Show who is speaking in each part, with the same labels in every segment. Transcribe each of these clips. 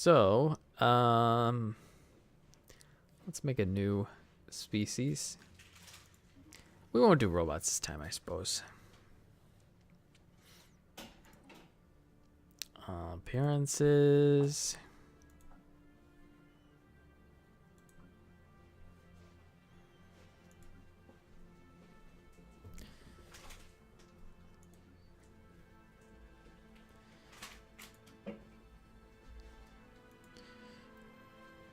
Speaker 1: So, let's make a new species. We won't do robots this time, I suppose. Appearances.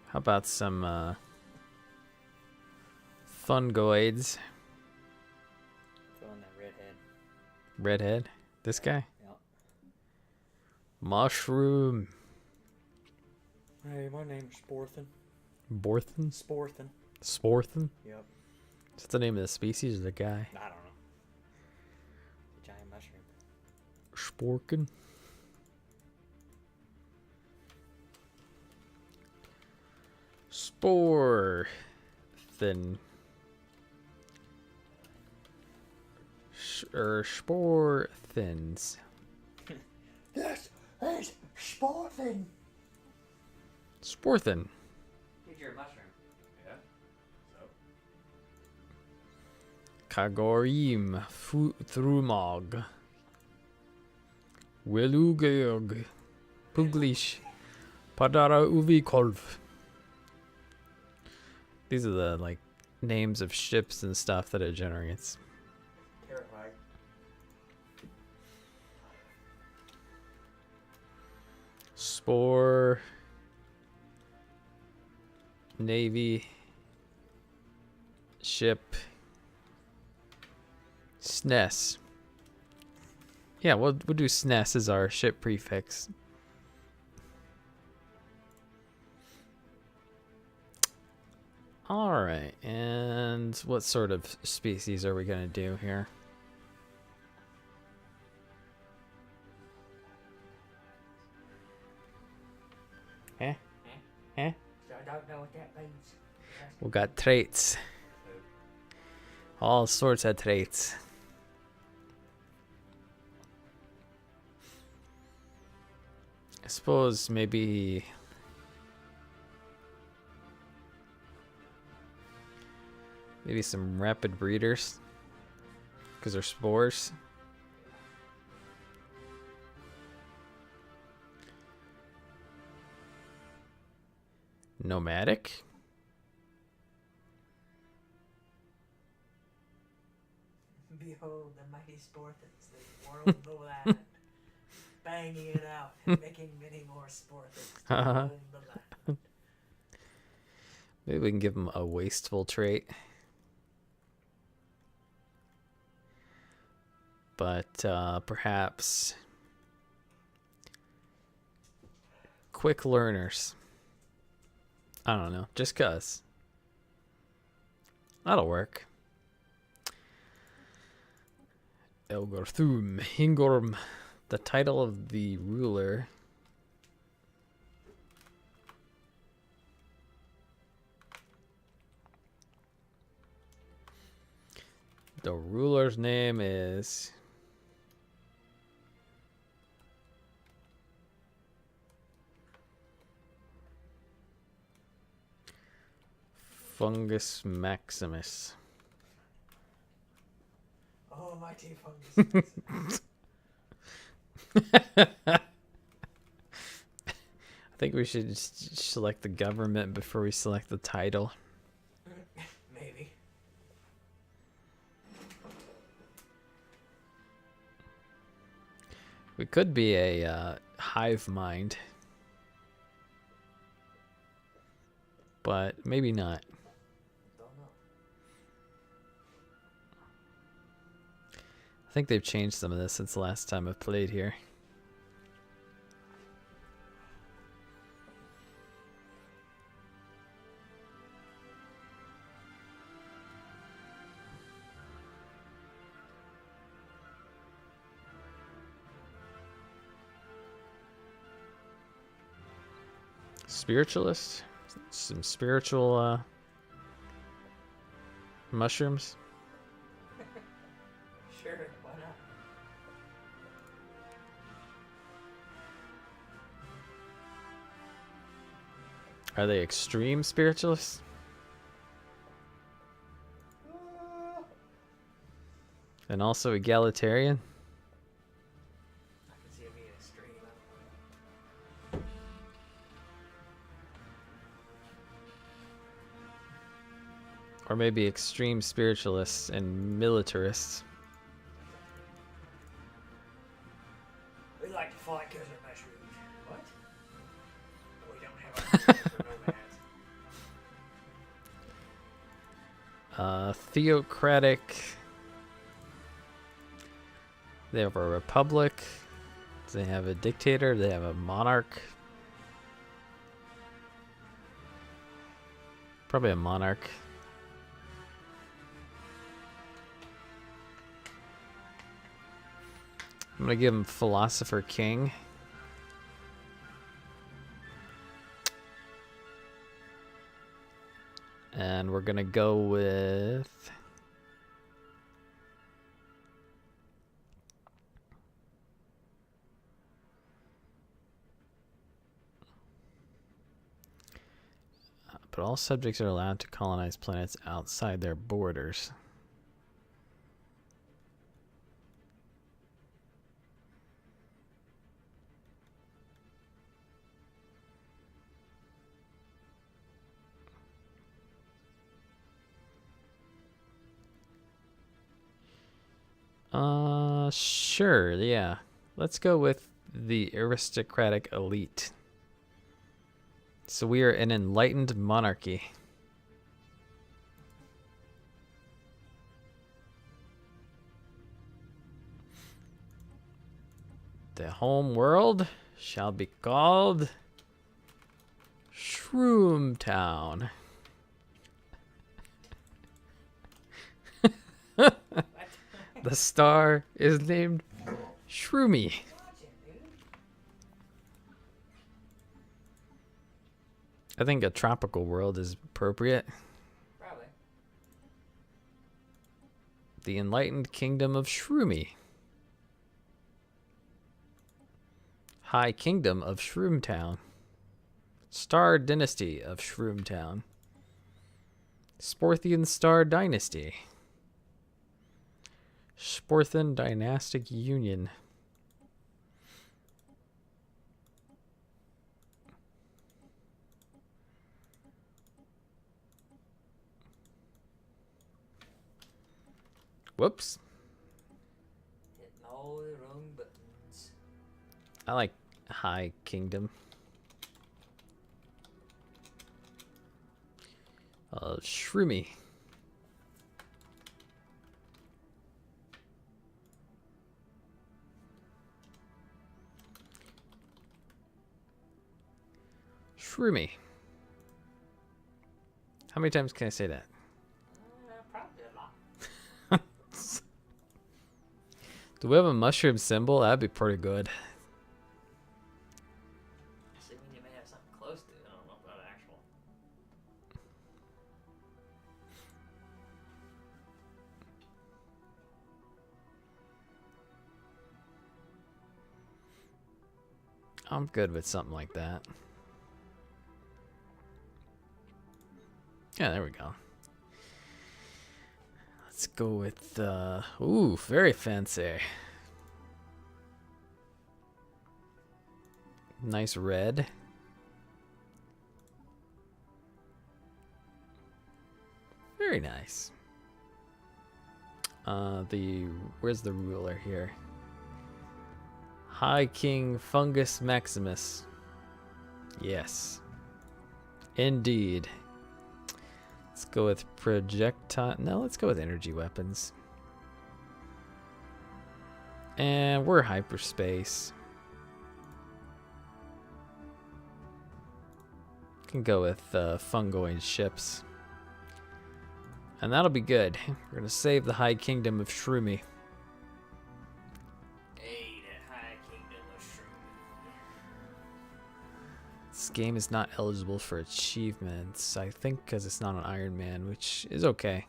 Speaker 1: How about some fungoids?
Speaker 2: Throw in that redhead.
Speaker 1: Redhead? This guy?
Speaker 2: Yep.
Speaker 1: Mushroom.
Speaker 2: Hey, my name's Sporethen.
Speaker 1: Borthen?
Speaker 2: Sporethen.
Speaker 1: Sporthen?
Speaker 2: Yep.
Speaker 1: Is that the name of the species or the guy?
Speaker 2: I don't know. The giant mushroom.
Speaker 1: Sporken? Sporethen. Sporethins.
Speaker 2: This is Sporethen.
Speaker 1: Sporthen.
Speaker 2: You're a mushroom. Yeah. So.
Speaker 1: Kagorim. Thrumog. Welugog. Puglish. Padara Uvikolv. These are the like names of ships and stuff that it generates.
Speaker 2: Terrifying.
Speaker 1: Spore. Navy. Ship. SNES. Yeah, we'll do SNES as our ship prefix. Alright, and what sort of species are we going to do here? Eh? Eh?
Speaker 2: So I don't know what that means.
Speaker 1: We got traits. All sorts of traits. I suppose maybe some rapid breeders because they're spores. Nomadic.
Speaker 2: Behold the mighty Sporethens, the world of the land, banging it out and making many more Sporethens to roam the land.
Speaker 1: Maybe we can give them a wasteful trait. But perhaps quick learners. I don't know, just 'cause. That'll work. Elgorthum, Hingorm, the title of the ruler. The ruler's name is Fungus Maximus.
Speaker 2: Oh, mighty fungus.
Speaker 1: I think we should just select the government before we select the title.
Speaker 2: Maybe.
Speaker 1: We could be a hive mind, but maybe not.
Speaker 2: Don't know.
Speaker 1: I think they've changed some of this since the last time I've played here. Spiritualist? Some spiritual mushrooms?
Speaker 2: Sure, why not?
Speaker 1: Are they extreme spiritualists? And also egalitarian?
Speaker 2: I can see it being extreme.
Speaker 1: Or maybe extreme spiritualists and militarists.
Speaker 2: We like to fight because we're mushrooms. What? We don't have our nomads.
Speaker 1: Theocratic. They have a republic. Do they have a dictator? Do they have a monarch? Probably a monarch. I'm gonna give him Philosopher King. And we're gonna go with but all subjects are allowed to colonize planets outside their borders. Sure, yeah. Let's go with the aristocratic elite. So we are an enlightened monarchy. The home world shall be called Shroomtown. The star is named Shroomy. I think a tropical world is appropriate.
Speaker 2: Probably.
Speaker 1: The enlightened kingdom of Shroomy. High kingdom of Shroomtown. Star dynasty of Shroomtown. Sporethen star dynasty. Sporethen dynastic union. Whoops.
Speaker 2: Hitting all the wrong buttons.
Speaker 1: I like High Kingdom. Shroomy. Shroomy. How many times can I say that?
Speaker 2: Probably a lot.
Speaker 1: Do we have a mushroom symbol? That'd be pretty good.
Speaker 2: Assuming you may have something close to it. I don't know about actual.
Speaker 1: I'm good with something like that. Yeah, there we go. Let's go with, ooh, very fancy. Nice red. Very nice. Where's the ruler here? High King Fungus Maximus. Yes. Indeed. Let's go with projectile. No, let's go with energy weapons. And we're hyperspace. Can go with fungoid ships. And that'll be good. We're gonna save the High Kingdom of Shroomy.
Speaker 2: Hey, the High Kingdom of Shroom.
Speaker 1: This game is not eligible for achievements, I think, because it's not an Iron Man, which is okay.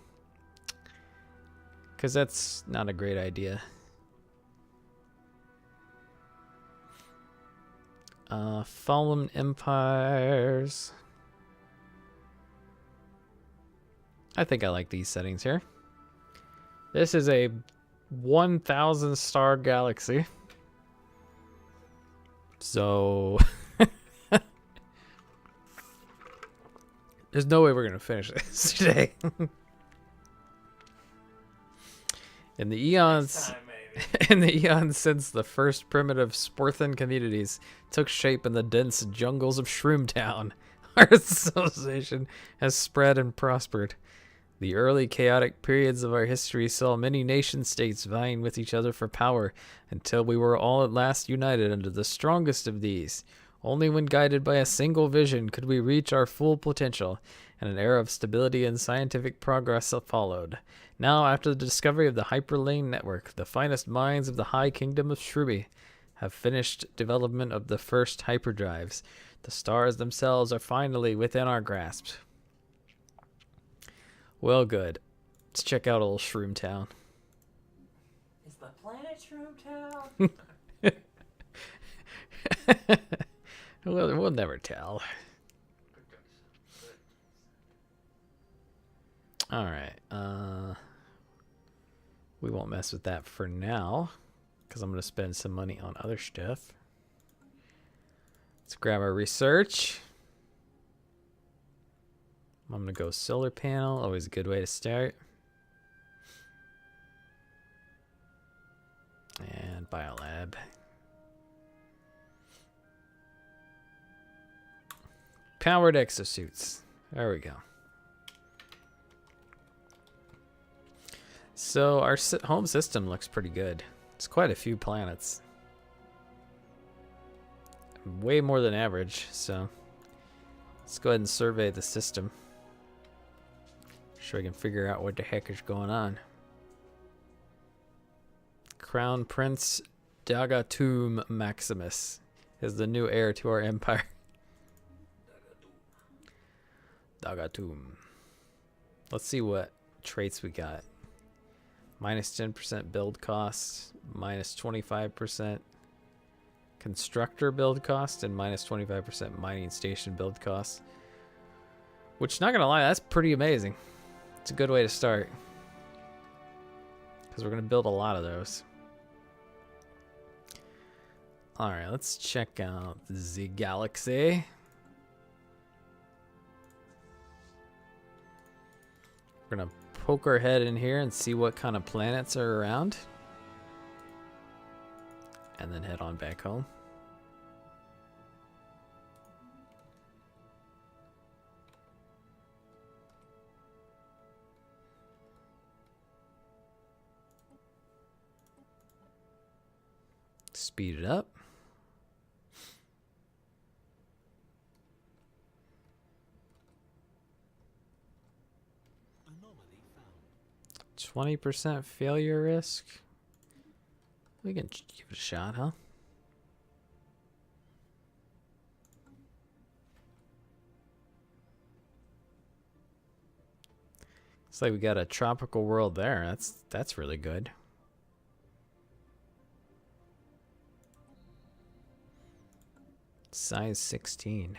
Speaker 1: Because that's not a great idea. Fallen Empires. I think I like these settings here. This is a 1,000 star galaxy. So there's no way we're gonna finish this today. In the eons, in the eons since the first primitive Sporethen communities took shape in the dense jungles of Shroomtown, our civilization has spread and prospered. The early chaotic periods of our history saw many nation-states vying with each other for power until we were all at last united under the strongest of these. Only when guided by a single vision could we reach our full potential, and an era of stability and scientific progress followed. Now, after the discovery of the Hyperlane Network, the finest minds of the High Kingdom of Shruby have finished development of the first hyperdrives. The stars themselves are finally within our grasp. Well, good. Let's check out old Shroomtown.
Speaker 2: Is the planet Shroomtown?
Speaker 1: We'll never tell. Alright. We won't mess with that for now, because I'm going to spend some money on other stuff. Let's grab our research. I'm going to go solar panel. Always a good way to start. And biolab. Powered exosuits. There we go. So our home system looks pretty good. It's quite a few planets. Way more than average, so let's go ahead and survey the system. So I can figure out what the heck is going on. Crown Prince Dagatum Maximus is the new heir to our empire. Dagatum. Let's see what traits we got. Minus 10% build cost, minus 25% constructor build cost, and minus 25% mining station build cost. Which, not gonna lie, that's pretty amazing. It's a good way to start, because we're gonna build a lot of those. Alright, let's check out the galaxy. We're gonna poke our head in here and see what kind of planets are around, and then head on back home. Speed it up. 20% failure risk. We can give it a shot, huh? Looks like we got a tropical world there. That's really good. Size 16.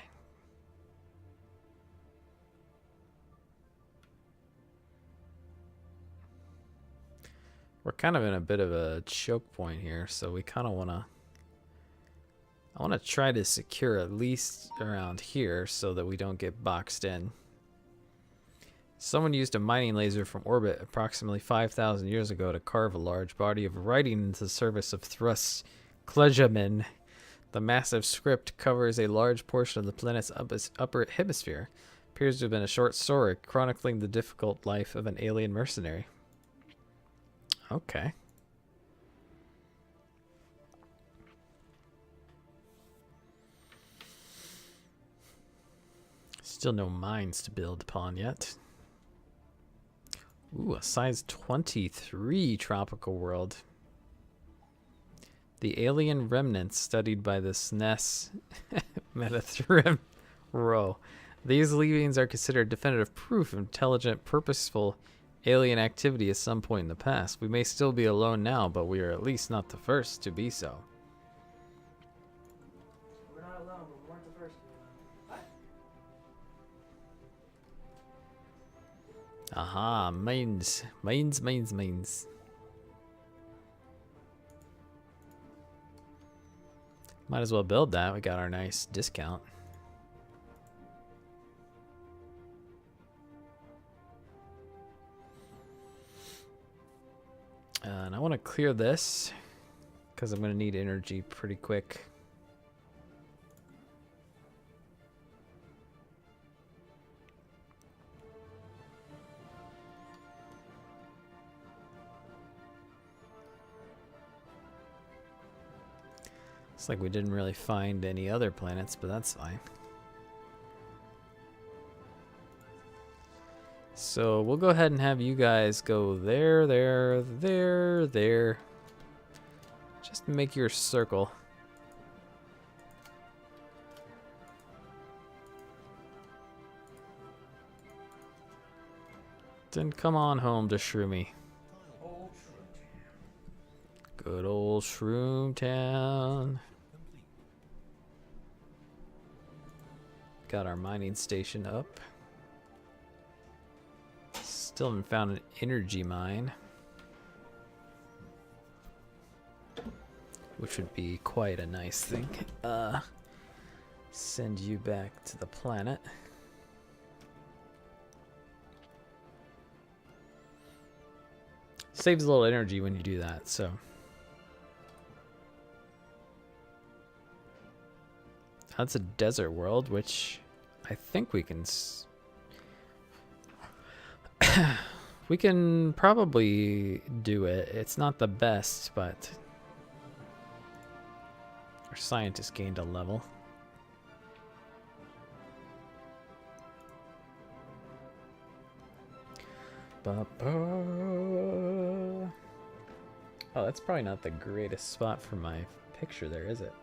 Speaker 1: We're kind of in a bit of a choke point here, so we kind of I want to try to secure at least around here so that we don't get boxed in. Someone used a mining laser from orbit approximately 5,000 years ago to carve a large body of writing into the surface of Thrust Klejamin. The massive script covers a large portion of the planet's upper hemisphere. Appears to have been a short story chronicling the difficult life of an alien mercenary. Okay. Still no mines to build upon yet. Ooh, a size 23 tropical world. The alien remnants studied by the SNES Metathrim Row. These leavings are considered definitive proof of intelligent, purposeful alien activity at some point in the past. We may still be alone now, but we are at least not the first to be so.
Speaker 2: We're not alone, but we weren't the first to be alone.
Speaker 1: Aha, mines. Mines, mines, mines. Might as well build that. We got our nice discount. And I want to clear this because I'm going to need energy pretty quick. Looks like we didn't really find any other planets, but that's fine. So we'll go ahead and have you guys go there, there, there, there. Just make your circle. Then come on home to Shroomy.
Speaker 2: Old Shroomtown.
Speaker 1: Good old Shroomtown. Got our mining station up. Still haven't found an energy mine, which would be quite a nice thing. Send you back to the planet. Saves a little energy when you do that, so. That's a desert world, which I think we can we can probably do it. It's not the best, but our scientists gained a level. Oh, that's probably not the greatest spot for my picture there, is it?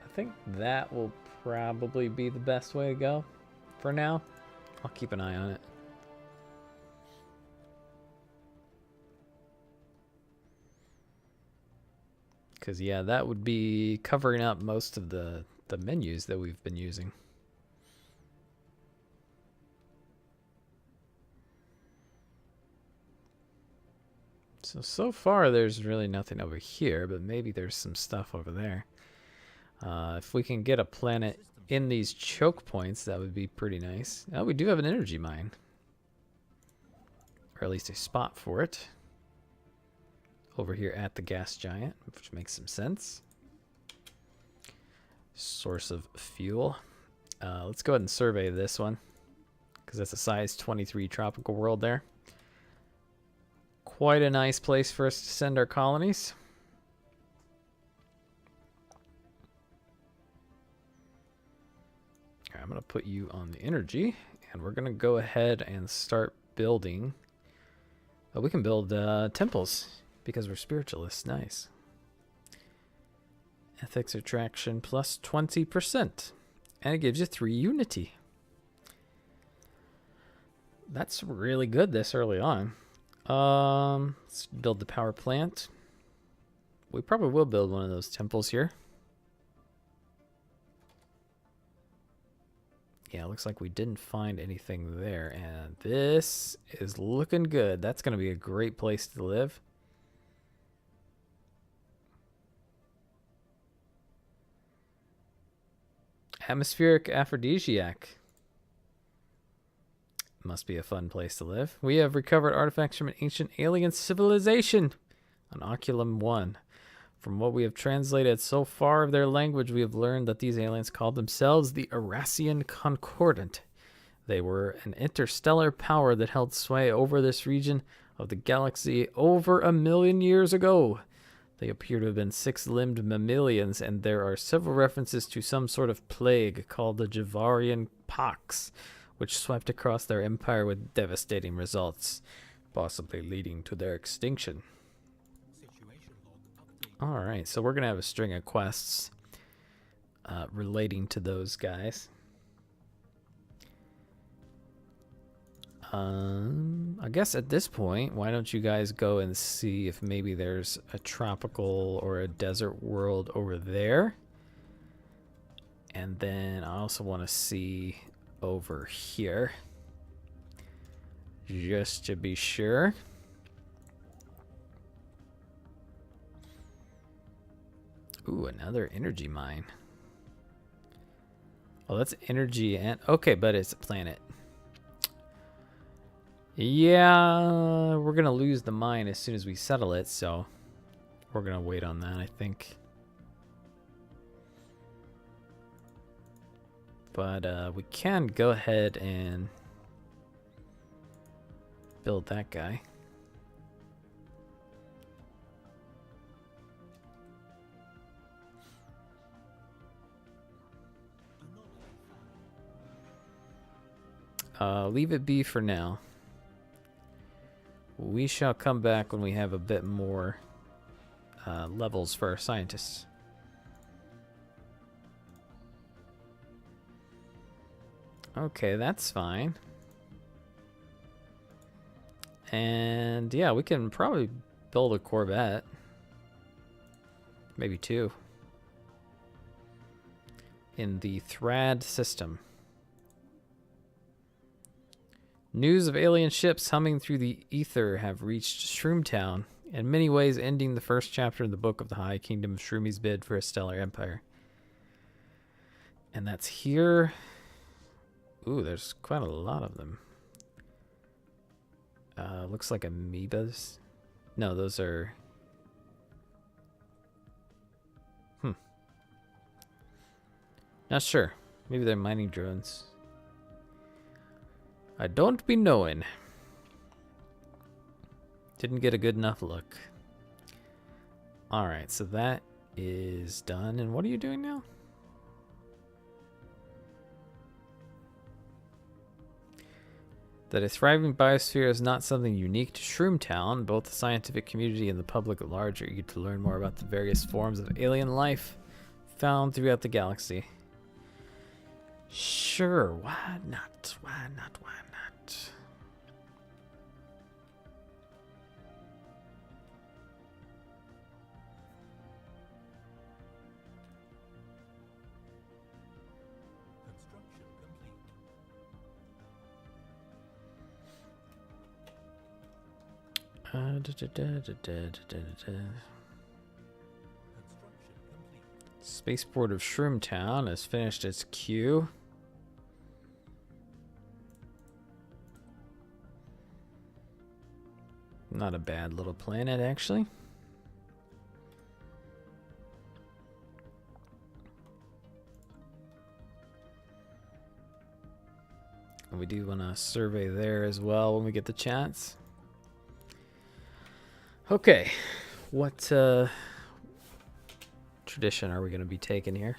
Speaker 1: I think that will probably be the best way to go for now. I'll keep an eye on it. Because, yeah, that would be covering up most of the menus that we've been using. So far there's really nothing over here, but maybe there's some stuff over there. If we can get a planet in these choke points, that would be pretty nice. Oh, we do have an energy mine. Or at least a spot for it. Over here at the gas giant, which makes some sense. Source of fuel. Let's go ahead and survey this one, because that's a size 23 tropical world there. Quite a nice place for us to send our colonies. I'm going to put you on the energy, and we're going to go ahead and start building. We can build temples because we're spiritualists. Nice. Ethics attraction plus 20%, and it gives you 3 unity. That's really good this early on. Let's build the power plant. We probably will build one of those temples here. Yeah, it looks like we didn't find anything there, and this is looking good. That's going to be a great place to live. Atmospheric aphrodisiac. Must be a fun place to live. We have recovered artifacts from an ancient alien civilization on Oculum 1. From what we have translated so far of their language, we have learned that these aliens called themselves the Eurasian Concordant. They were an interstellar power that held sway over this region of the galaxy over 1 million years ago. They appear to have been 6-limbed mammalians, and there are several references to some sort of plague called the Javarian Pox, which swept across their empire with devastating results, possibly leading to their extinction. Alright, so we're going to have a string of quests relating to those guys. I guess at this point, why don't you guys go and see if maybe there's a tropical or a desert world over there? And then I also want to see over here, just to be sure. Ooh, another energy mine. Oh, that's energy and... Okay, but it's a planet. Yeah, we're going to lose the mine as soon as we settle it, so we're going to wait on that, I think. But we can go ahead and build that guy. Leave it be for now. We shall come back when we have a bit more levels for our scientists. Okay, that's fine. And yeah, we can probably build a Corvette. Maybe two. In the Thrad system. News of alien ships humming through the ether have reached Shroomtown, in many ways ending the first chapter of the book of the High Kingdom of Shroomi's bid for a stellar empire. And that's here. Ooh, there's quite a lot of them. Looks like amoebas. No, those are... Not sure. Maybe they're mining drones. I don't be knowing. Didn't get a good enough look. Alright, so that is done. And what are you doing now? That a thriving biosphere is not something unique to Shroomtown. Both the scientific community and the public at large are eager to learn more about the various forms of alien life found throughout the galaxy. Sure, why not? Why not? Why not? Spaceport of Shroomtown has finished its queue. Not a bad little planet, actually. And we do want to survey there as well when we get the chance. Okay, what tradition are we going to be taking here?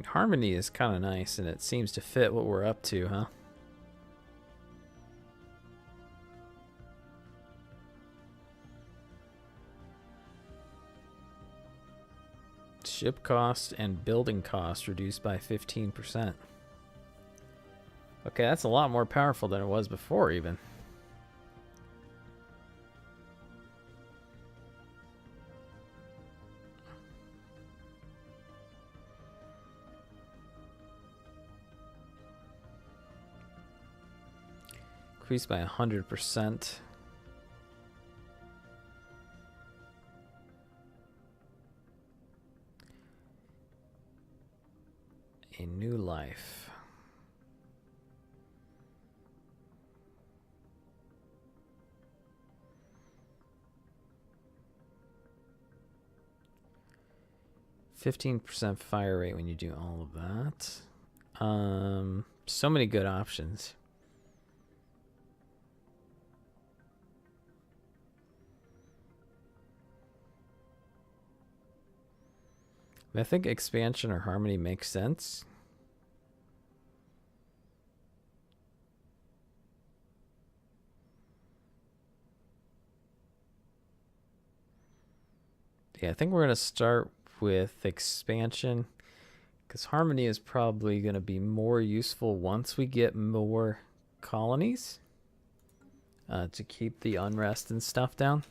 Speaker 1: Harmony is kind of nice, and it seems to fit what we're up to, huh? Ship cost and building cost reduced by 15%. Okay, that's a lot more powerful than it was before, even. Increased by 100%. A new life. %15 fire rate when you do all of that. So many good options. I think expansion or harmony makes sense. Yeah, I think we're going to start with expansion, because Harmony is probably going to be more useful once we get more colonies to keep the unrest and stuff down.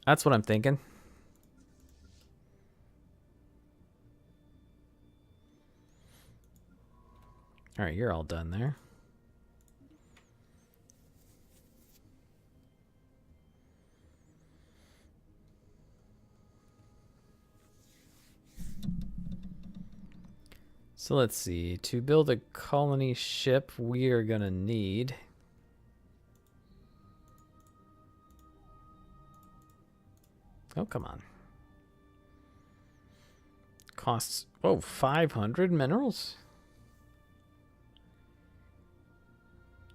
Speaker 1: That's what I'm thinking. All right, you're all done there. So let's see. To build a colony ship, we are going to need... Oh, come on. Costs, 500 minerals?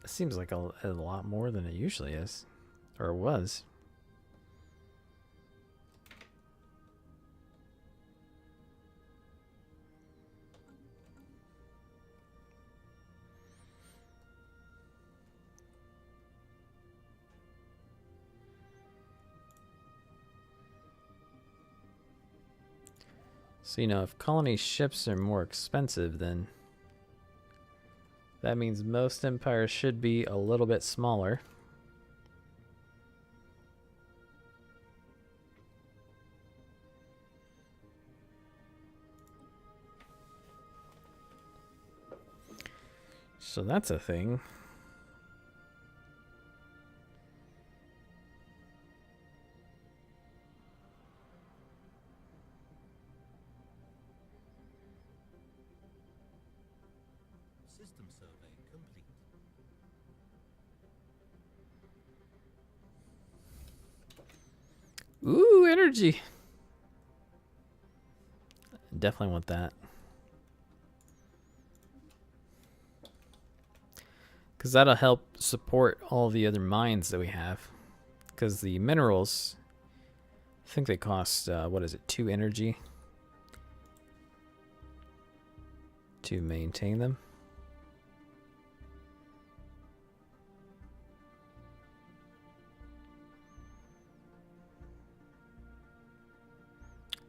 Speaker 1: It seems like a lot more than it usually is. Or was. So, you know, if colony ships are more expensive, then that means most empires should be a little bit smaller. So that's a thing.
Speaker 3: System survey complete.
Speaker 1: Ooh, energy. Definitely want that. Because that'll help support all the other mines that we have. Because the minerals, I think they cost, what is it, 2 energy to maintain them.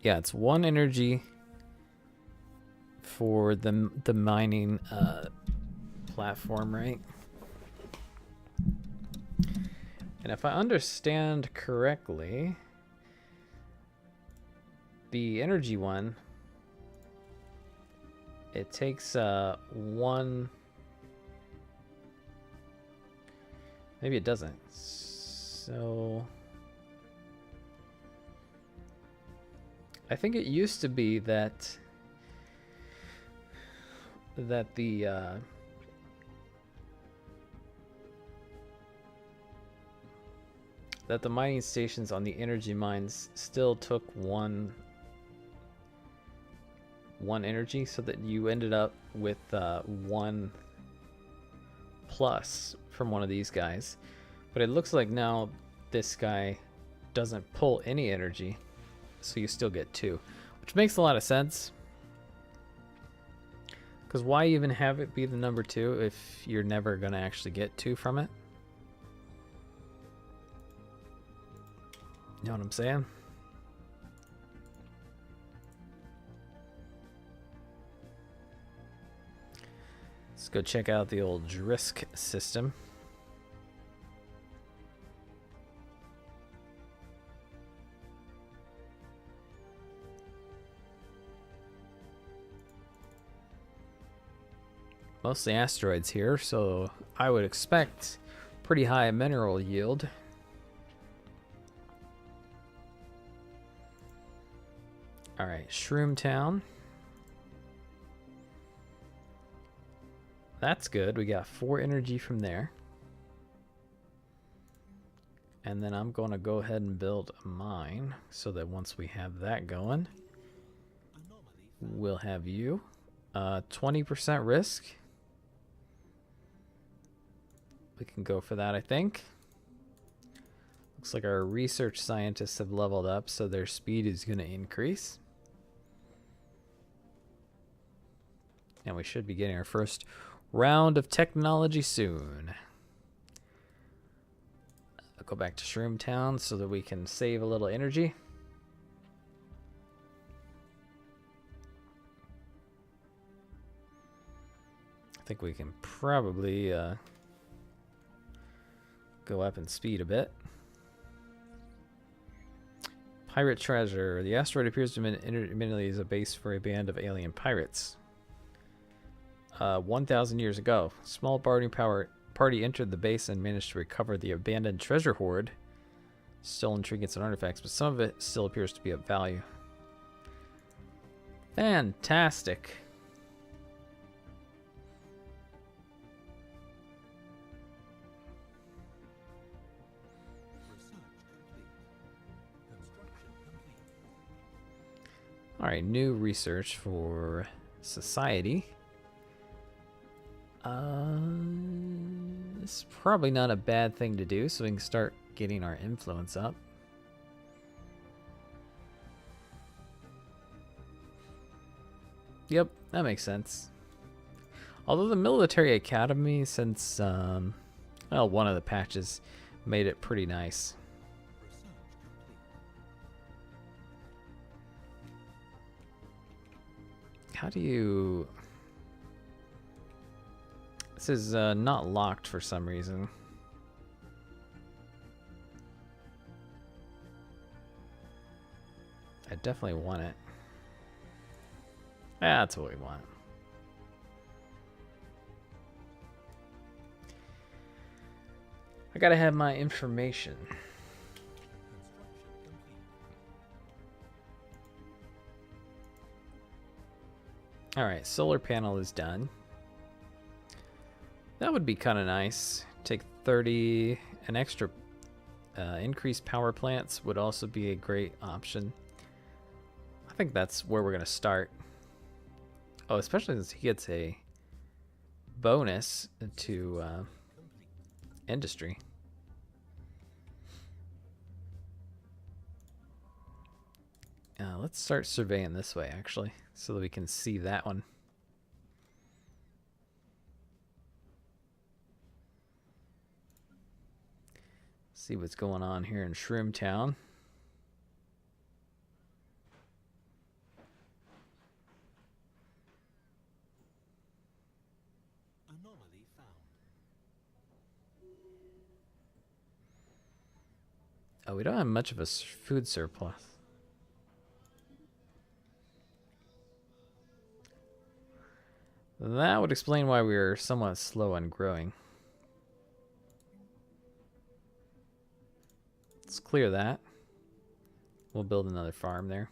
Speaker 1: Yeah, it's 1 energy for the mining platform, right? And if I understand correctly, the energy one, it takes 1. Maybe it doesn't. So I think it used to be that the mining stations on the energy mines still took one energy, so that you ended up with 1 plus from one of these guys. But it looks like now this guy doesn't pull any energy, so you still get 2, which makes a lot of sense. Because why even have it be the number 2 if you're never going to actually get 2 from it? You know what I'm saying? Let's go check out the old Drisk system. Mostly asteroids here, so I would expect pretty high mineral yield. All right, Shroomtown. That's good. We got 4 energy from there. And then I'm going to go ahead and build a mine so that once we have that going, we'll have you. 20% risk. We can go for that, I think. Looks like our research scientists have leveled up, so their speed is going to increase. And we should be getting our first round of technology soon. I'll go back to Shroomtown so that we can save a little energy. I think we can probably go up in speed a bit. Pirate treasure. The asteroid appears to intermittently as a base for a band of alien pirates. 1,000 years ago, a small party entered the base and managed to recover the abandoned treasure hoard. Stolen trinkets and artifacts, but some of it still appears to be of value. Fantastic. Alright, new research for society. It's probably not a bad thing to do, so we can start getting our influence up. Yep, that makes sense. Although the military academy, since well, one of the patches made it pretty nice. How do you... This is not locked for some reason. I definitely want it. That's what we want. I gotta have my information. Alright, solar panel is done. That would be kind of nice. Take 30, an extra increased power plants would also be a great option. I think that's where we're going to start. Oh, especially since he gets a bonus to industry. Let's start surveying this way, actually, so that we can see that one. See what's going on here in Shroomtown.
Speaker 3: Anomaly found.
Speaker 1: Oh, we don't have much of a food surplus. That would explain why we were somewhat slow on growing. Let's clear that. We'll build another farm there.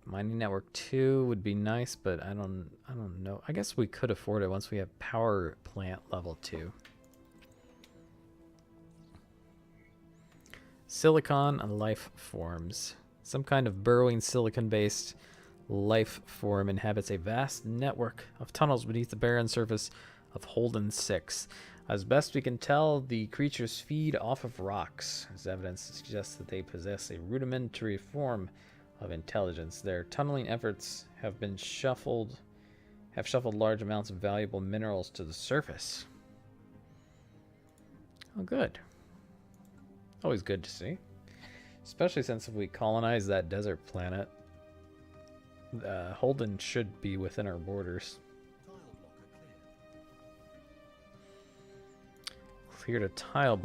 Speaker 1: Mining network 2 would be nice, but I don't know. I guess we could afford it once we have power plant level 2. Silicon and life forms. Some kind of burrowing silicon-based life form inhabits a vast network of tunnels beneath the barren surface of Holden 6. As best we can tell, the creatures feed off of rocks. As evidence suggests that they possess a rudimentary form of intelligence. Their tunneling efforts have shuffled large amounts of valuable minerals to the surface. Oh, good. Always good to see. Especially since if we colonize that desert planet, Holden should be within our borders. Cleared a tile block.